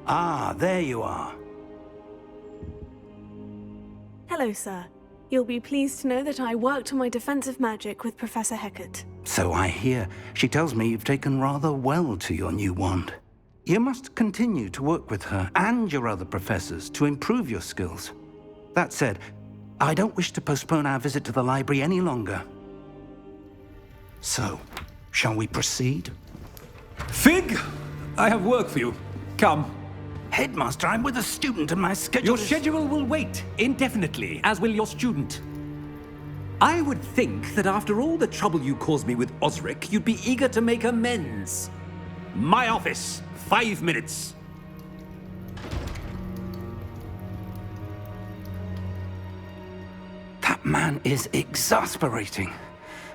Ah, there you are. Hello, sir. You'll be pleased to know that I worked on my defensive magic with Professor Hecat. So I hear. She tells me you've taken rather well to your new wand. You must continue to work with her and your other professors to improve your skills. That said, I don't wish to postpone our visit to the library any longer. So, shall we proceed? Fig! I have work for you. Come. Headmaster, I'm with a student and my schedule Your schedule will wait indefinitely, as will your student. I would think that after all the trouble you caused me with Osric, you'd be eager to make amends. My office. 5 minutes. That man is exasperating.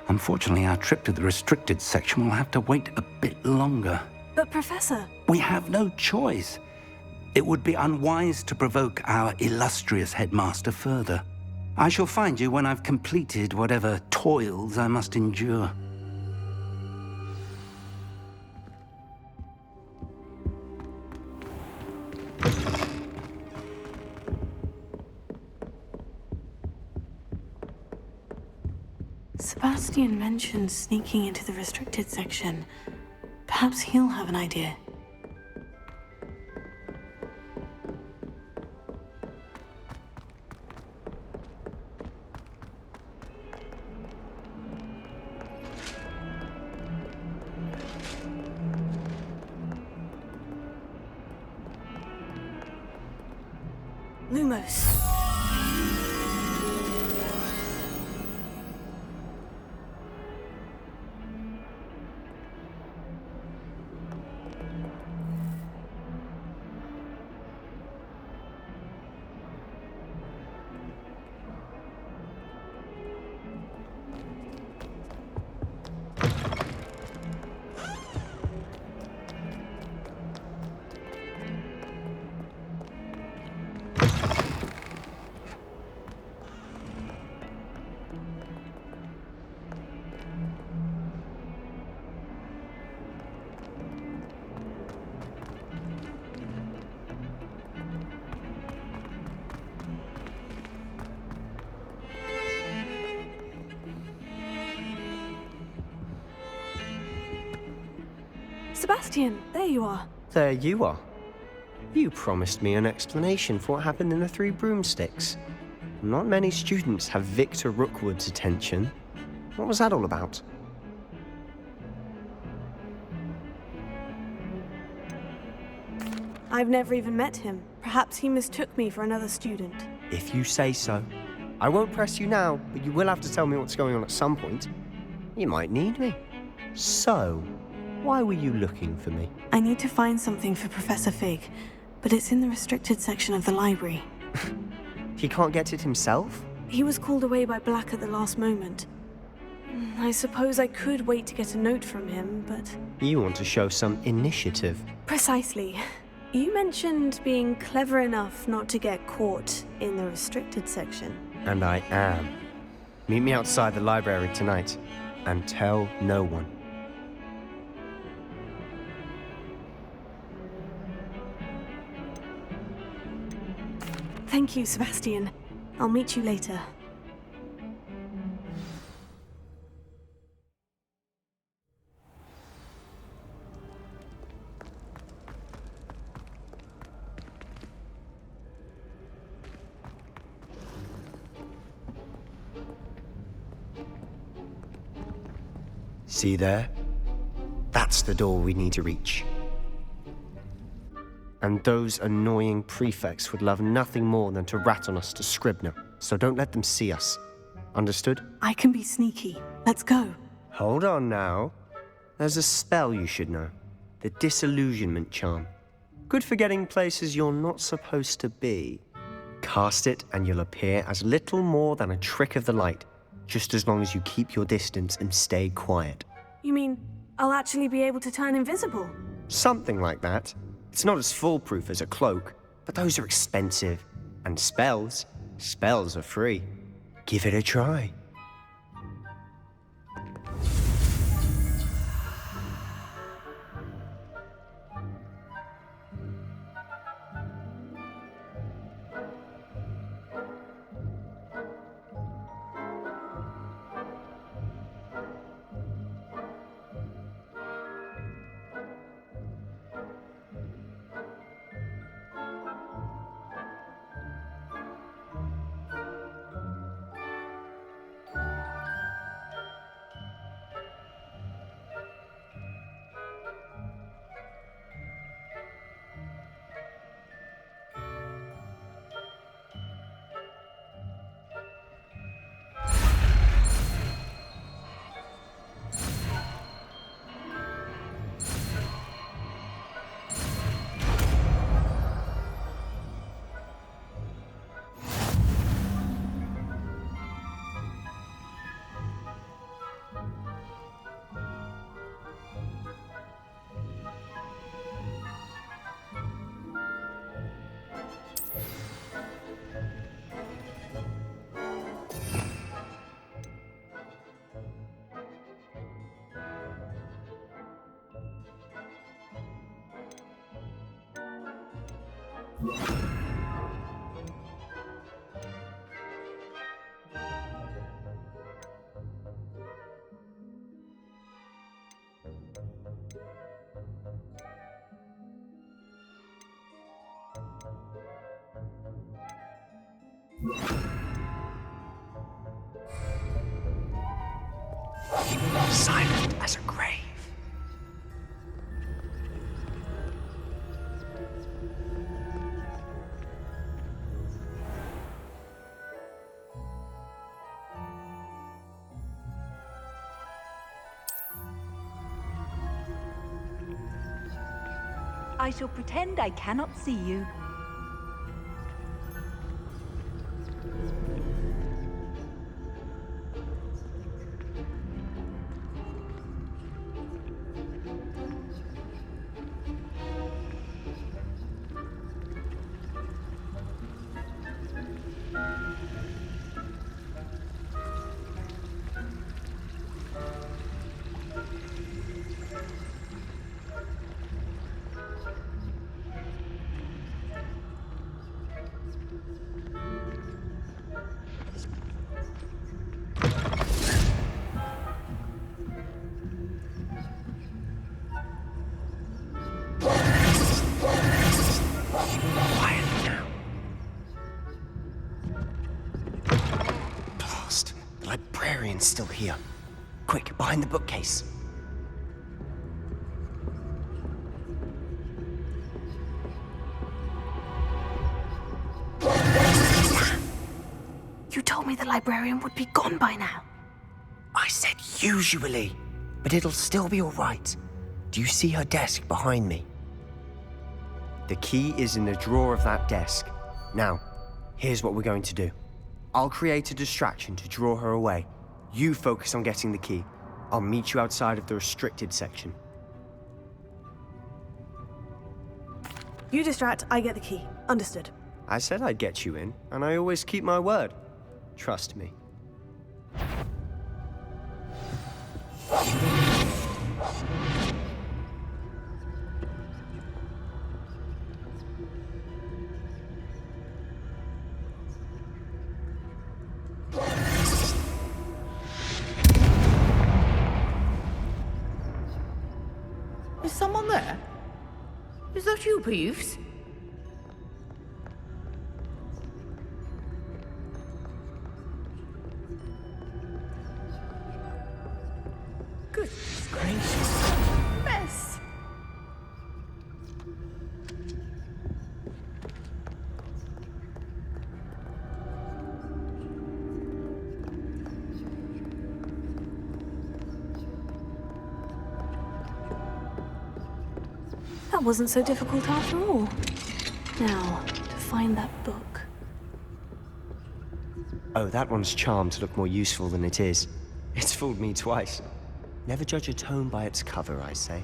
Unfortunately, our trip to the restricted section will have to wait a bit longer. But, Professor... We have no choice. It would be unwise to provoke our illustrious headmaster further. I shall find you when I've completed whatever toils I must endure. Sebastian mentioned sneaking into the restricted section. Perhaps he'll have an idea. Lumos. Sebastian, there you are. There you are. You promised me an explanation for what happened in the Three Broomsticks. Not many students have Victor Rookwood's attention. What was that all about? I've never even met him. Perhaps he mistook me for another student. If you say so. I won't press you now, but you will have to tell me what's going on at some point. You might need me. So, why were you looking for me? I need to find something for Professor Fig, but it's in the restricted section of the library. He can't get it himself? He was called away by Black at the last moment. I suppose I could wait to get a note from him, but... You want to show some initiative. Precisely. You mentioned being clever enough not to get caught in the restricted section. And I am. Meet me outside the library tonight, and tell no one. Thank you, Sebastian. I'll meet you later. See there? That's the door we need to reach. And those annoying prefects would love nothing more than to rat on us to Scribner, so don't let them see us. Understood? I can be sneaky. Let's go. Hold on now. There's a spell you should know. The Disillusionment Charm. Good for getting places you're not supposed to be. Cast it and you'll appear as little more than a trick of the light, just as long as you keep your distance and stay quiet. You mean I'll actually be able to turn invisible? Something like that. It's not as foolproof as a cloak, but those are expensive. And spells are free. Give it a try. Silent as a grave. I shall pretend I cannot see you. Librarian's still here. Quick, behind the bookcase. You told me the librarian would be gone by now. I said usually, but it'll still be all right. Do you see her desk behind me? The key is in the drawer of that desk. Now, here's what we're going to do. I'll create a distraction to draw her away. You focus on getting the key. I'll meet you outside of the restricted section. You distract, I get the key. Understood. I said I'd get you in, and I always keep my word. Trust me. Is someone there? Is that you, Peeves? Goodness gracious. Mess. That wasn't so difficult after all. Now, to find that book. Oh, that one's charmed to look more useful than it is. It's fooled me twice. Never judge a tome by its cover, I say.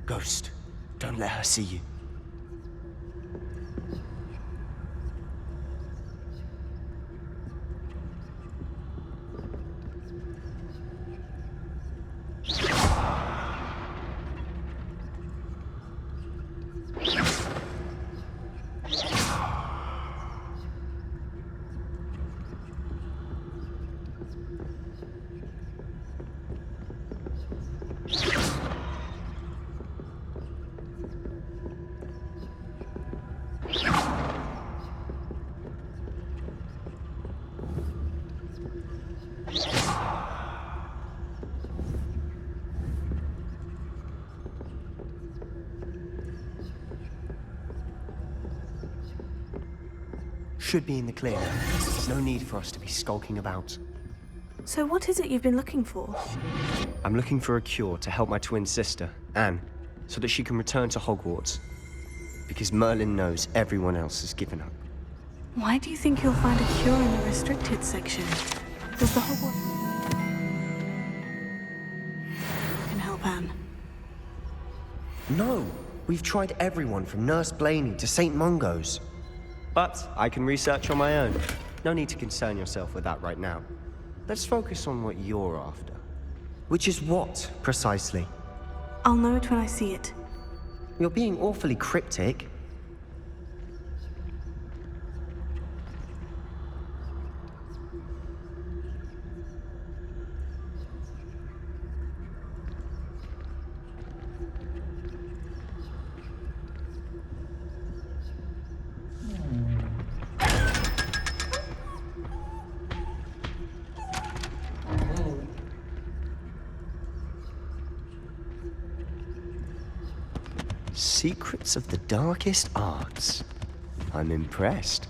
Ghost, don't let her see you. Should be in the clear now. No need for us to be skulking about. So what is it you've been looking for? I'm looking for a cure to help my twin sister, Anne, so that she can return to Hogwarts. Because Merlin knows everyone else has given up. Why do you think you'll find a cure in the restricted section? Does the Hogwarts can help Anne? No, we've tried everyone from Nurse Blaney to St. Mungo's. But I can research on my own. No need to concern yourself with that right now. Let's focus on what you're after. Which is what, precisely? I'll know it when I see it. You're being awfully cryptic. Secrets of the darkest arts. I'm impressed.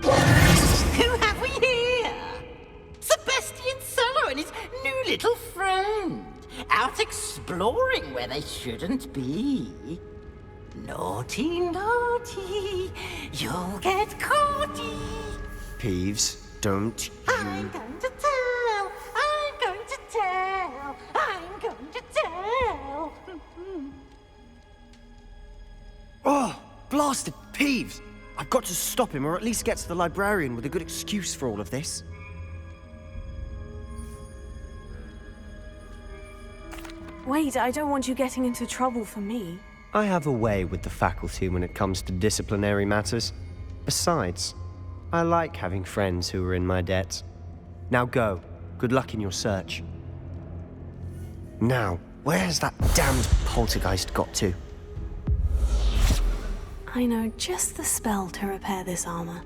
Who have we here? Sebastian Cello and his new little friend, out exploring where they shouldn't be. Naughty, naughty, you'll get caughty. Peeves, don't I'm you... going to tell, I'm going to tell, I'm going to tell. Oh, blasted Peeves! I've got to stop him, or at least get to the librarian with a good excuse for all of this. Wait, I don't want you getting into trouble for me. I have a way with the faculty when it comes to disciplinary matters. Besides, I like having friends who are in my debt. Now go. Good luck in your search. Now, where has that damned poltergeist got to? I know just the spell to repair this armor.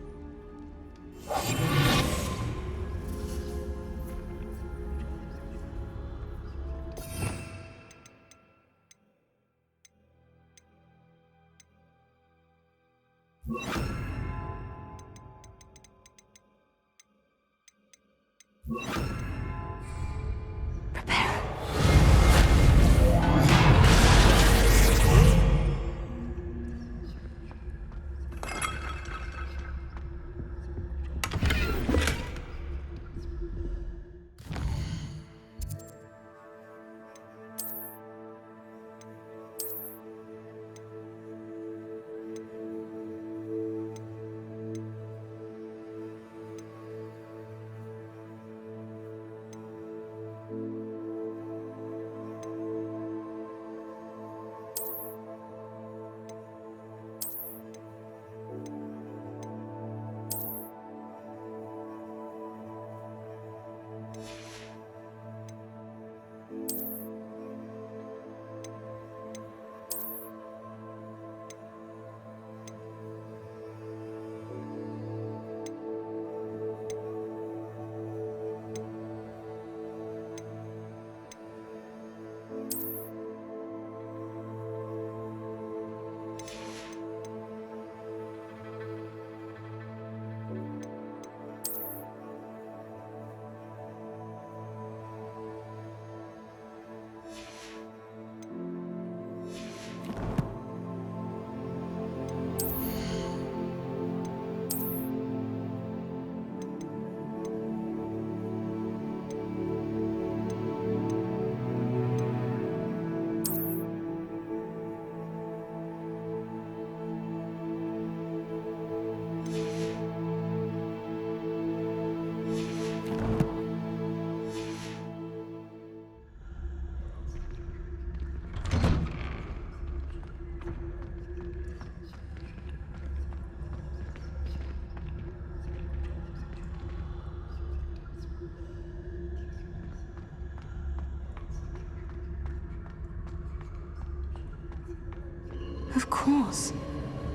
Of course.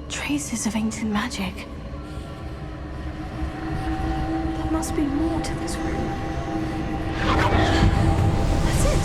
Traces of ancient magic. There must be more to this room. That's it.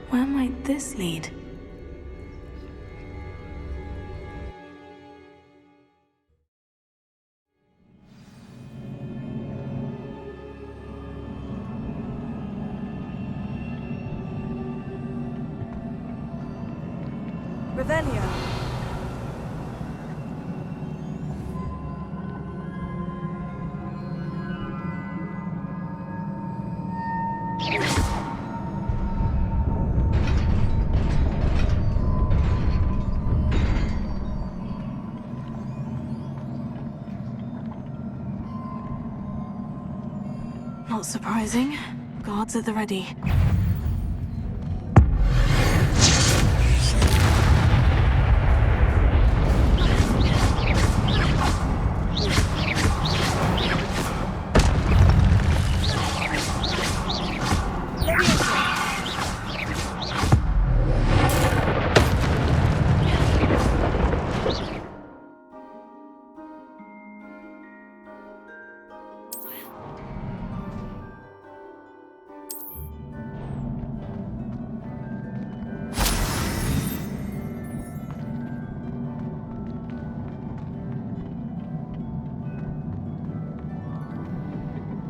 Where might this lead? Revelio. Not surprising. Guards at the ready.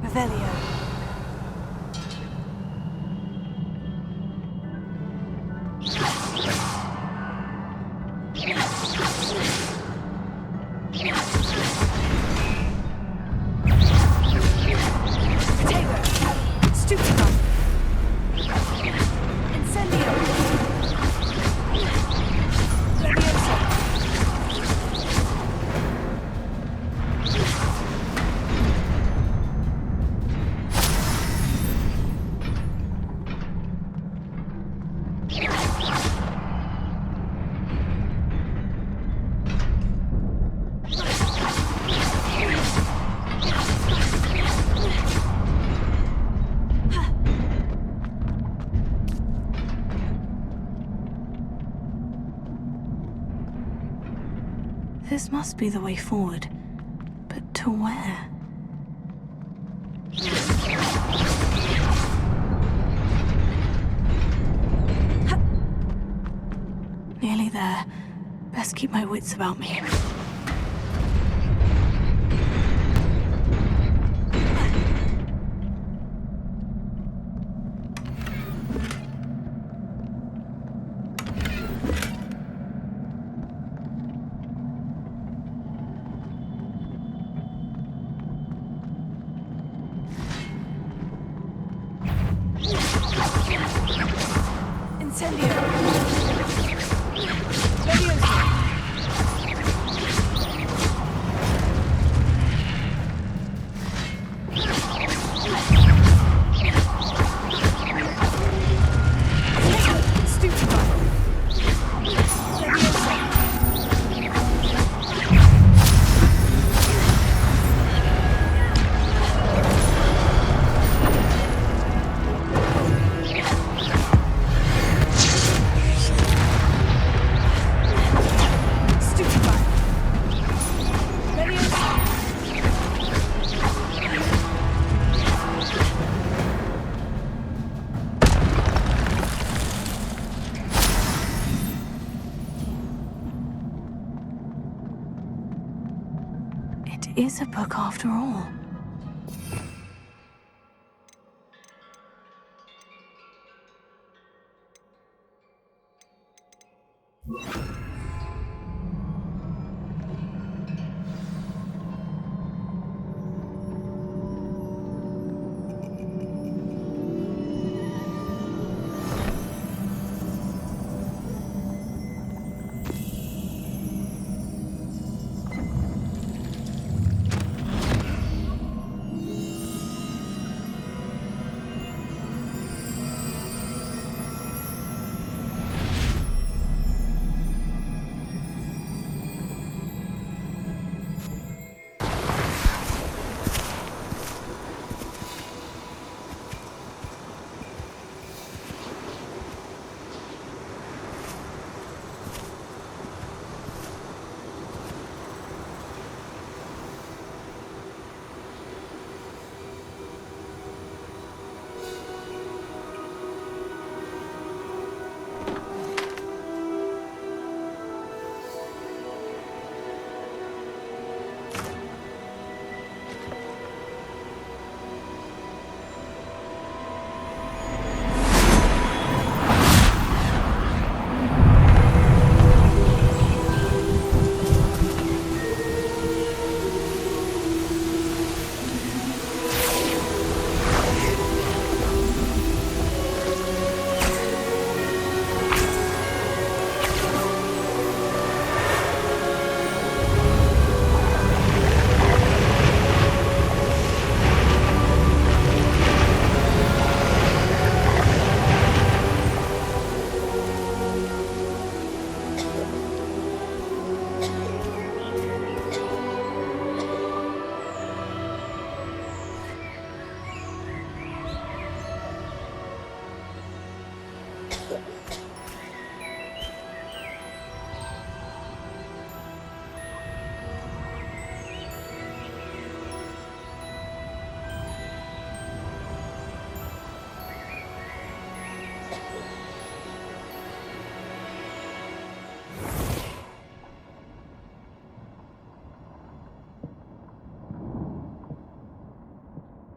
Revelio. This must be the way forward. But to where? Nearly there. Best keep my wits about me. Is a book after all.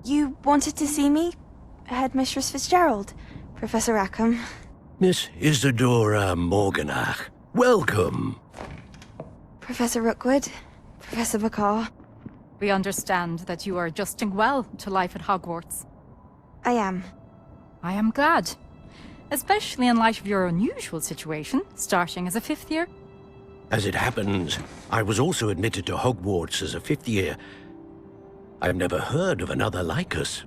You wanted to see me? Headmistress Fitzgerald, Professor Rackham. Miss Isadora Morganach, welcome. Professor Rookwood, Professor Bakar. We understand that you are adjusting well to life at Hogwarts. I am. I am glad. Especially in light of your unusual situation, starting as a 5th year. As it happens, I was also admitted to Hogwarts as a 5th year. I've never heard of another like us.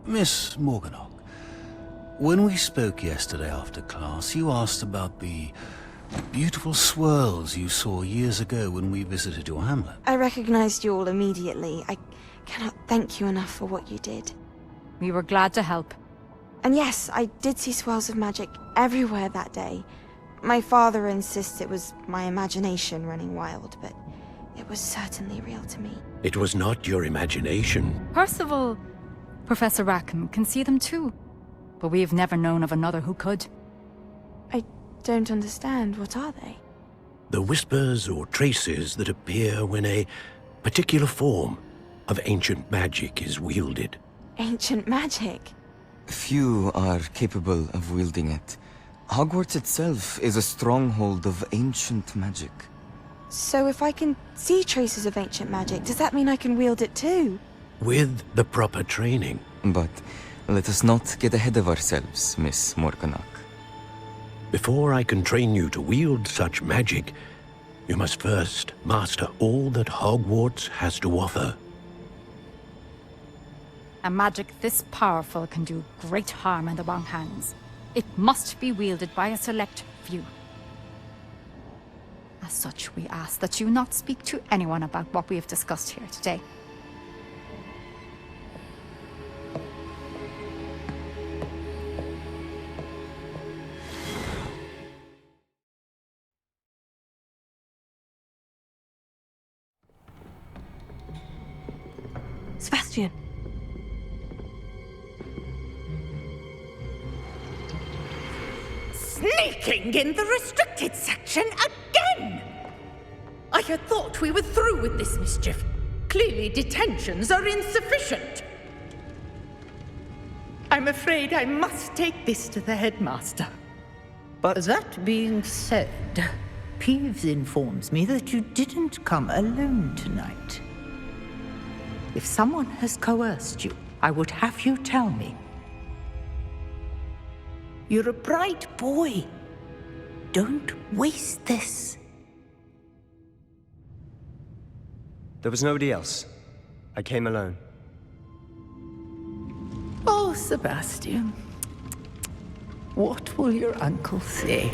Miss Morganach, when we spoke yesterday after class, you asked about the beautiful swirls you saw years ago when we visited your hamlet. I recognized you all immediately. I cannot thank you enough for what you did. We were glad to help. And yes, I did see swirls of magic everywhere that day. My father insists it was my imagination running wild, but it was certainly real to me. It was not your imagination. Percival, Professor Rackham can see them too. But we have never known of another who could. I don't understand. What are they? The whispers or traces that appear when a particular form of ancient magic is wielded. Ancient magic? Few are capable of wielding it. Hogwarts itself is a stronghold of ancient magic. So if I can see traces of ancient magic, does that mean I can wield it too? With the proper training. But let us not get ahead of ourselves, Miss Morganach. Before I can train you to wield such magic, you must first master all that Hogwarts has to offer. A magic this powerful can do great harm in the wrong hands. It must be wielded by a select few. As such, we ask that you not speak to anyone about what we have discussed here today. Sebastian. Sneaking in the restricted section again! I had thought we were through with this mischief. Clearly detentions are insufficient. I'm afraid I must take this to the headmaster. But That being said, Peeves informs me that you didn't come alone tonight. If someone has coerced you, I would have you tell me. You're a bright boy. Don't waste this. there was nobody else. I came alone. Oh, Sebastian. What will your uncle say?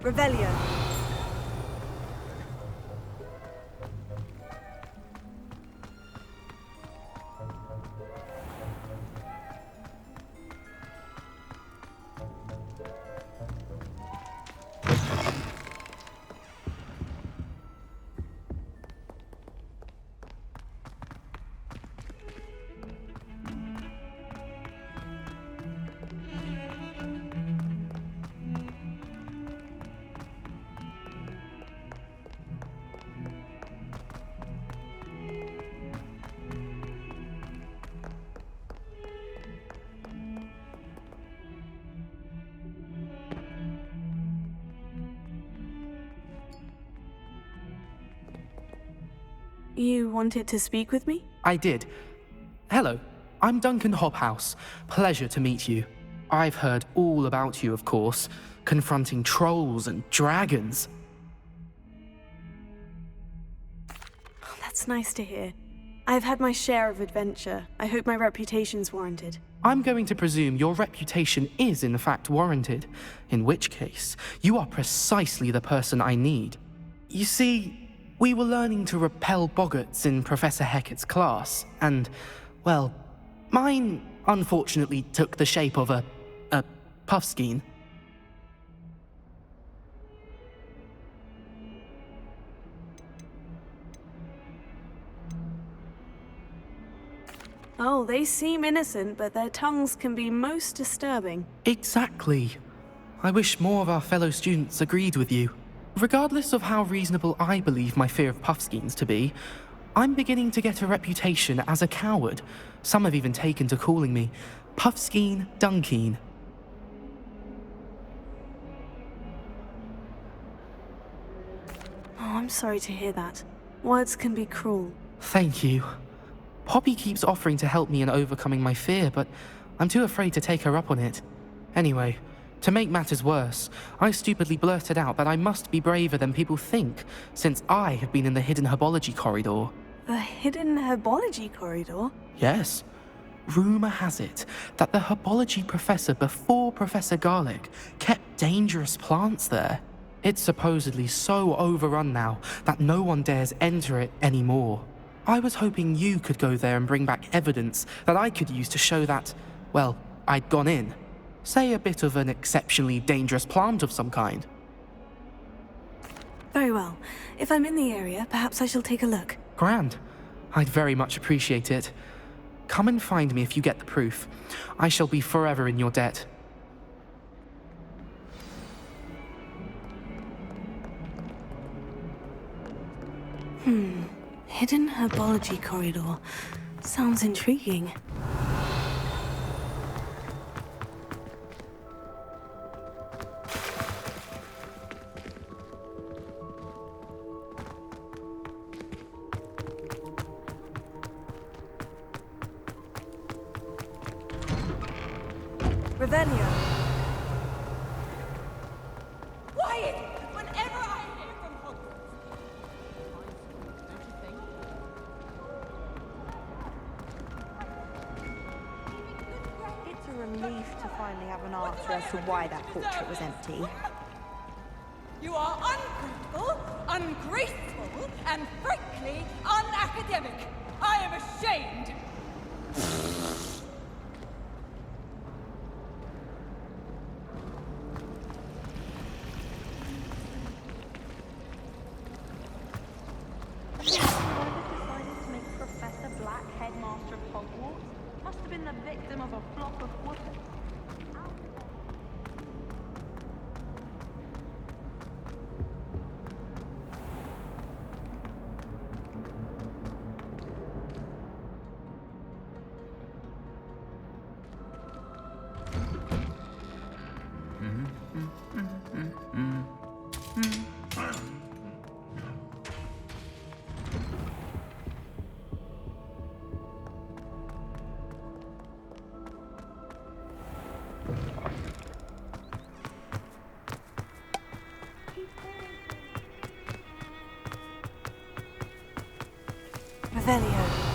Revelio. You wanted to speak with me? I did. Hello, I'm Duncan Hobhouse. Pleasure to meet you. I've heard all about you, of course, confronting trolls and dragons. That's nice to hear. I've had my share of adventure. I hope my reputation's warranted. I'm going to presume your reputation is in fact warranted, in which case, you are precisely the person I need. You see, we were learning to repel boggarts in Professor Hecat's class, and, well, mine unfortunately took the shape of a puffskein. Oh, they seem innocent, but their tongues can be most disturbing. Exactly. I wish more of our fellow students agreed with you. Regardless of how reasonable I believe my fear of puffskeins to be, I'm beginning to get a reputation as a coward. Some have even taken to calling me Puffskeen Dunkeen. Oh, I'm sorry to hear that. Words can be cruel. Thank you. Poppy keeps offering to help me in overcoming my fear, but I'm too afraid to take her up on it. Anyway, to make matters worse, I stupidly blurted out that I must be braver than people think, since I have been in the hidden herbology corridor. The hidden herbology corridor? Yes. Rumour has it that the herbology professor before Professor Garlic kept dangerous plants there. It's supposedly so overrun now that no one dares enter it anymore. I was hoping you could go there and bring back evidence that I could use to show that, well, I'd gone in. Say a bit of an exceptionally dangerous plant of some kind. Very well. If I'm in the area, perhaps I shall take a look. Grand. I'd very much appreciate it. Come and find me if you get the proof. I shall be forever in your debt. Hidden herbology corridor. Sounds intriguing. Revelio. Quiet! Whenever I hear from Hogwarts. It's a relief to finally have an answer as to why that portrait was empty. You are uncritical, ungraceful, and frankly unacademic. I am ashamed. Whoever decided to make Professor Black headmaster of Hogwarts must have been the victim of a flock of wood. Revelio.